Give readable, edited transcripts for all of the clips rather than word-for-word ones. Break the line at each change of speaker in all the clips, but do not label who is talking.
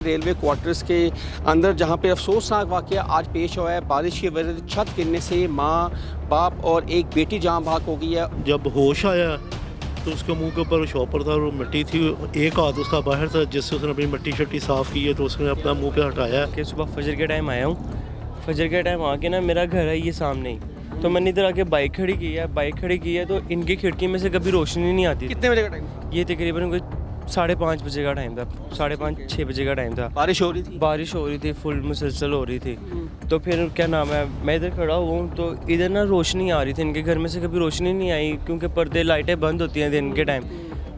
Railway quarters के अंदर जहां पे अफसोसनाक वाक़या आज पेश हुआ है। बारिश की वजह से छत गिरने से माँ बाप और एक बेटी जान भाग हो गई है।
जब होश आया तो उसके मुंह के ऊपर शॉपर था और मिट्टी थी, एक हाथ उसका बाहर था जिससे उसने अपनी मिट्टी शट्टी साफ़ की है, तो उसने अपना मुंह पे हटाया
कि सुबह फजर के टाइम आया हूँ। फजर के टाइम आके ना मेरा घर है ये सामने ही, तो मैंने इधर आके बाइक खड़ी की है तो इनकी खिड़की में से कभी रोशनी नहीं आती।
कितने बजे का टाइम?
ये तकरीबन कोई 5:30 बजे का टाइम था, 5:30-6 बजे का टाइम था।
बारिश हो रही थी,
फुल मुसलसल हो रही थी। तो फिर क्या नाम है, मैं इधर खड़ा हुआ हूँ तो इधर ना रोशनी आ रही थी, इनके घर में से कभी रोशनी नहीं आई क्योंकि पर्दे लाइटें बंद होती हैं दिन के टाइम।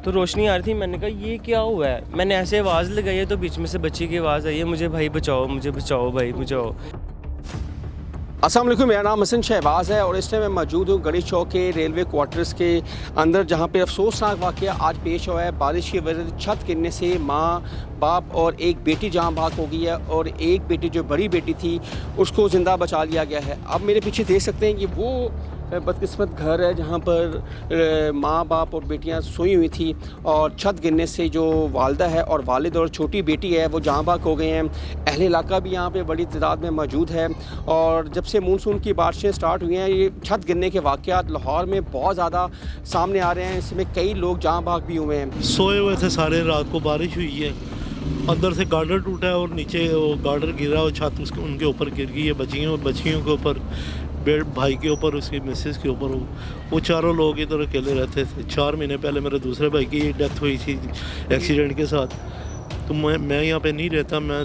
तो रोशनी आ रही थी, मैंने कहा ये क्या हुआ है। मैंने ऐसे आवाज़ लगाई है तो बीच में से बच्ची की आवाज़ आई है, मुझे भाई बचाओ, मुझे बचाओ भाई बचाओ।
अस्सलाम वालेकुम, मेरा नाम हसन शहबाज़ है और इस टाइम मैं मौजूद हूँ गढ़ी चौक के रेलवे क्वार्टर्स के अंदर जहाँ पे अफसोसनाक वाक़या आज पेश हुआ है। बारिश की वजह से छत गिरने से माँ बाप और एक बेटी जान भाग हो गई है और एक बेटी जो बड़ी बेटी थी उसको ज़िंदा बचा लिया गया है। अब मेरे पीछे देख सकते हैं कि वो बदकिस्मत घर है जहाँ पर माँ बाप और बेटियाँ सोई हुई थी और छत गिरने से जो वालदा है और वालिद और छोटी बेटी है वो जान भाग हो गए हैं। अहले इलाका भी यहाँ पे बड़ी तादाद में मौजूद है और जब से मानसून की बारिशें स्टार्ट हुई हैं ये छत गिरने के वाक़यात लाहौर में बहुत ज़्यादा सामने आ रहे हैं। इसमें कई लोग जान भाग भी हुए हैं।
सोए हुए थे सारे, रात को बारिश हुई है, अंदर से गार्डर टूटा है और नीचे वो गार्डर गिरा और छत उसके उनके ऊपर गिर गई है, बच्चियों के ऊपर, भाई के ऊपर, उसकी मिसेस के ऊपर। वो चारों लोग इधर अकेले रहते थे। 4 महीने पहले मेरे दूसरे भाई की डेथ हुई थी एक्सीडेंट के साथ। तो मैं यहाँ पे नहीं रहता, मैं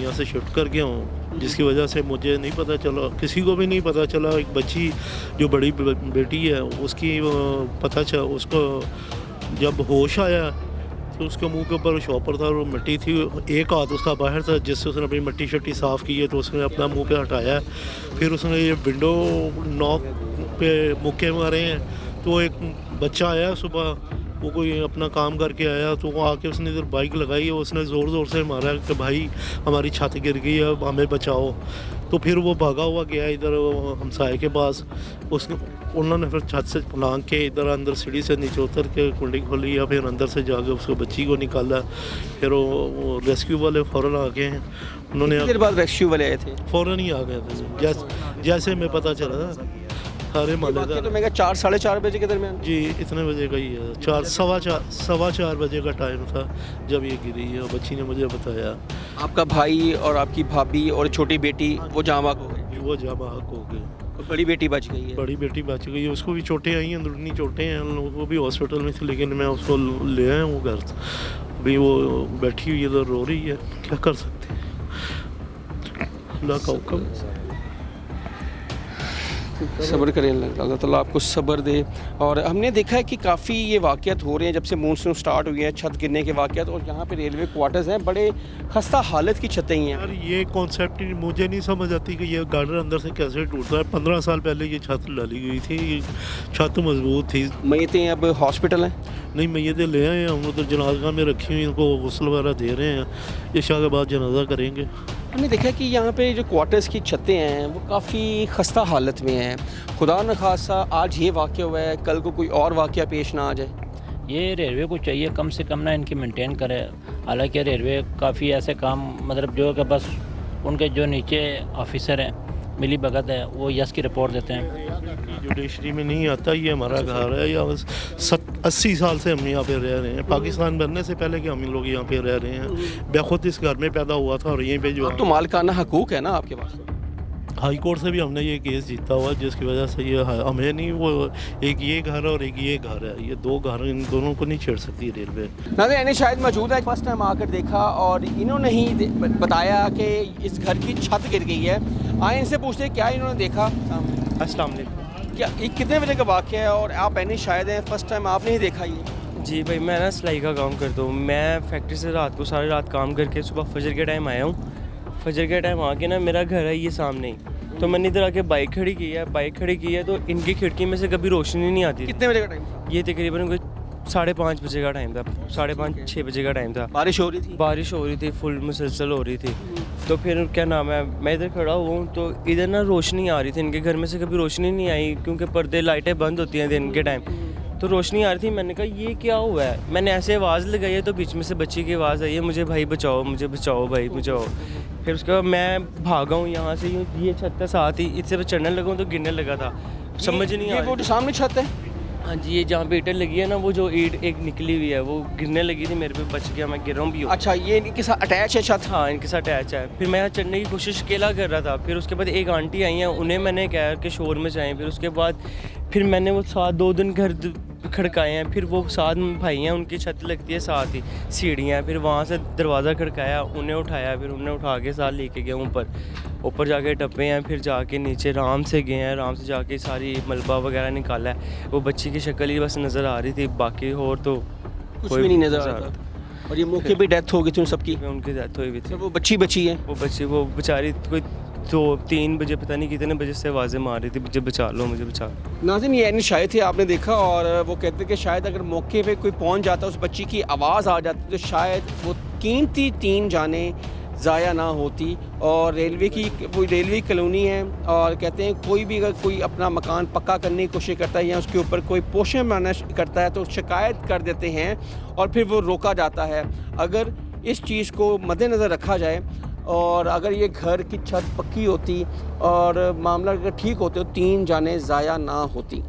यहाँ से शिफ्ट कर गया हूँ, जिसकी वजह से मुझे नहीं पता चला, किसी को भी नहीं पता चला। एक बच्ची जो बड़ी बेटी है उसकी पता चला, उसको जब होश आया तो उसके मुंह के ऊपर शॉपर था और मिट्टी थी, एक हाथ उसका बाहर था जिससे उसने अपनी मिट्टी शट्टी साफ़ की है, तो उसने अपना मुंह पे हटाया। फिर उसने ये विंडो नॉक पे मुक्के मारे हैं। तो एक बच्चा आया सुबह, वो कोई अपना काम करके आया, तो वो आके उसने इधर बाइक लगाई है, उसने ज़ोर ज़ोर से मारा कि भाई हमारी छत गिर गई है, हमें बचाओ। तो फिर वो भागा हुआ गया इधर हमसाए के पास। उन्होंने फिर छत से लांग के इधर अंदर सीढ़ी से नीचे उतर के कुंडी खोली या फिर अंदर से जाके उसको बच्ची को निकाला। फिर वो रेस्क्यू वाले फ़ौरन आ गए हैं। उन्होंने
कितनी देर बाद रेस्क्यू वाले आए थे?
फ़ौरन ही आ गए थे, जैसे हमें पता चला था सारे मालेदार।
तो मैं 4 साढ़े 4 बजे के दरमियान
जी इतने बजे का ही है, सवा चार बजे का टाइम था जब ये गिरी है। और बच्ची ने मुझे बताया
आपका भाई और आपकी भाभी और छोटी बेटी वो जान भाग हो गए,
वो जाँ भाग हो गए।
और बड़ी बेटी बच गई है।
बड़ी बेटी बच गई है, उसको भी चोटें आई हैं, अंदरूनी चोटें हैं, उन लोगों को भी हॉस्पिटल में थी, लेकिन मैं उसको ले आया हूँ घर। अभी वो बैठी हुई इधर रो रही है, क्या कर सकते हैं, अल्लाह का हुक्म।
सब्र करें, अल्लाह ताला आपको सब्र दे। और हमने देखा है कि काफ़ी ये वाक़यात हो रहे हैं जब से मानसून स्टार्ट हुई है, छत गिरने के वाक़यात। और यहाँ पे रेलवे क्वार्टर्स हैं, बड़े खस्ता हालत की छतें ही हैं।
यार ये कॉन्सेप्ट मुझे नहीं समझ आती कि ये गार्डर अंदर से कैसे टूटता है। 15 साल पहले ये छत डाली गई थी, ये छत मजबूत थी।
मैयतें अब हॉस्पिटल हैं?
नहीं, मैयतें ले आए हैं हम, उधर जनाजा में रखी हुई, इनको गुस्ल वगैरह दे रहे हैं, इशा के बाद जनाजा करेंगे।
हमने देखा कि यहाँ पे जो क्वार्टर्स की छतें हैं वो काफ़ी खस्ता हालत में हैं। खुदा न खासा आज ये वाक़या हुआ है, कल को कोई और वाक़या पेश ना आ जाए।
ये रेलवे को चाहिए कम से कम ना इनकी मेंटेन करे। हालांकि रेलवे काफ़ी ऐसे काम मतलब जो कि बस उनके जो नीचे ऑफिसर हैं मिली भगत है वो यस की रिपोर्ट देते हैं।
जुडिशरी में नहीं आता, ये हमारा घर है, या 80 साल से हम यहाँ पे रह रहे हैं। पाकिस्तान बनने से पहले कि हम लोग यहाँ पे रह रहे हैं। मैं खुद इस घर में पैदा हुआ था और यहीं पे जो
तो मालिकाना हकूक़ है ना आपके पास।
हाई कोर्ट से भी हमने ये केस जीता हुआ, जिसकी वजह से ये हमें नहीं, वो एक ये घर और एक ये घर है, ये दो घर, इन दोनों को नहीं छेड़ सकती रेलवे।
नाज़रीन यानी शायद मौजूद है, फर्स्ट टाइम आकर देखा और इन्होंने ही बताया कि इस घर की छत गिर गई है। आए इनसे पूछते हैं क्या इन्होंने देखा।
अस्सलाम वालेकुम।
क्या ये कितने बजे का वाक़या है और आप यानी शायद हैं फर्स्ट टाइम आपने ही देखा ये?
जी भाई, मैं ना सिलाई का काम करता हूँ। मैं फैक्ट्री से रात को सारी रात काम करके सुबह फजर के टाइम आया हूँ। फजर के टाइम आके ना मेरा घर है ये सामने ही, तो मैंने इधर आके बाइक खड़ी की है तो इनकी खिड़की में से कभी रोशनी नहीं आती।
कितने बजे का टाइम था?
ये तकरीबन कोई 5:30 बजे का टाइम था, 5:30-6 बजे का टाइम था।
बारिश हो रही थी,
फुल मुसलसल हो रही थी। तो फिर क्या नाम है, मैं इधर खड़ा हुआ हूँ तो इधर ना रोशनी आ रही थी, इनके घर में से कभी रोशनी नहीं आई क्योंकि पर्दे लाइटें बंद होती हैं दिन के टाइम। तो रोशनी आ रही थी, मैंने कहा ये क्या हुआ है, मैंने ऐसे आवाज़ लगाई है तो बीच में से बच्ची की आवाज़ आई है, मुझे भाई बचाओ, मुझे बचाओ भाई बचाओ। फिर उसके बाद मैं भागा हूँ यहाँ से, ये छत था साथ ही, इससे मैं चढ़ने लगा हूँ तो गिरने लगा था, समझ नहीं
ये
आ
वो जो सामने छत है,
हाँ जी, ये जहाँ पे ईंटें लगी है ना, वो जो ईंट एक निकली हुई है वो गिरने लगी थी, मेरे पे बच गया, मैं गिरा भी हूँ।
अच्छा ये इनके साथ अटैच है छत?
हाँ, इनके साथ अटैच है। फिर मैं यहाँ चढ़ने की कोशिश अकेला कर रहा था, फिर उसके बाद एक आंटी आई हैं, उन्हें मैंने कहा कि शोर में जाएं, फिर उसके बाद फिर मैंने वो साथ 2 दिन घर खड़काए हैं, फिर वो साथ भाई हैं, उनकी छत लगती है साथ ही, सीढ़ियाँ, फिर वहाँ से दरवाज़ा खड़काया, उन्हें उठाया, फिर उन्हें उठा के साथ लेके गया ऊपर जाके टप्पे हैं, फिर जाके नीचे आराम से गए हैं, आराम से जाके सारी मलबा वगैरह निकाला है। वो बच्ची की शक्ल ही बस नज़र आ रही थी, बाकी और तो
कुछ भी नहीं नज़र आ रहा था। और ये मौके पे डेथ हो गई थी उन सबकी?
उनकी डेथ हुई हुई थी।
तो वो बच्ची बची है?
वो बेचारी कोई 2-3 बजे पता नहीं कितने बजे से आवाज़ें मार रही थी, मुझे बचा लो, मुझे बचा लो।
नाज़रीन, ये शायद थे, आपने देखा, और वो कहते कि शायद अगर मौके पे कोई पहुंच जाता, उस बच्ची की आवाज़ आ जाती, तो शायद वो कीमती 3 जानें ज़ाया ना होती। और रेलवे की वो रेलवे कॉलोनी है, और कहते हैं कोई भी अगर कोई अपना मकान पक्का करने की कोशिश करता है या उसके ऊपर कोई पोर्शन बनाना करता है तो शिकायत कर देते हैं और फिर वो रोका जाता है। अगर इस चीज़ को मद्देनज़र रखा जाए और अगर ये घर की छत पक्की होती और मामला अगर ठीक होते तो 3 जानें ज़ाया ना होती।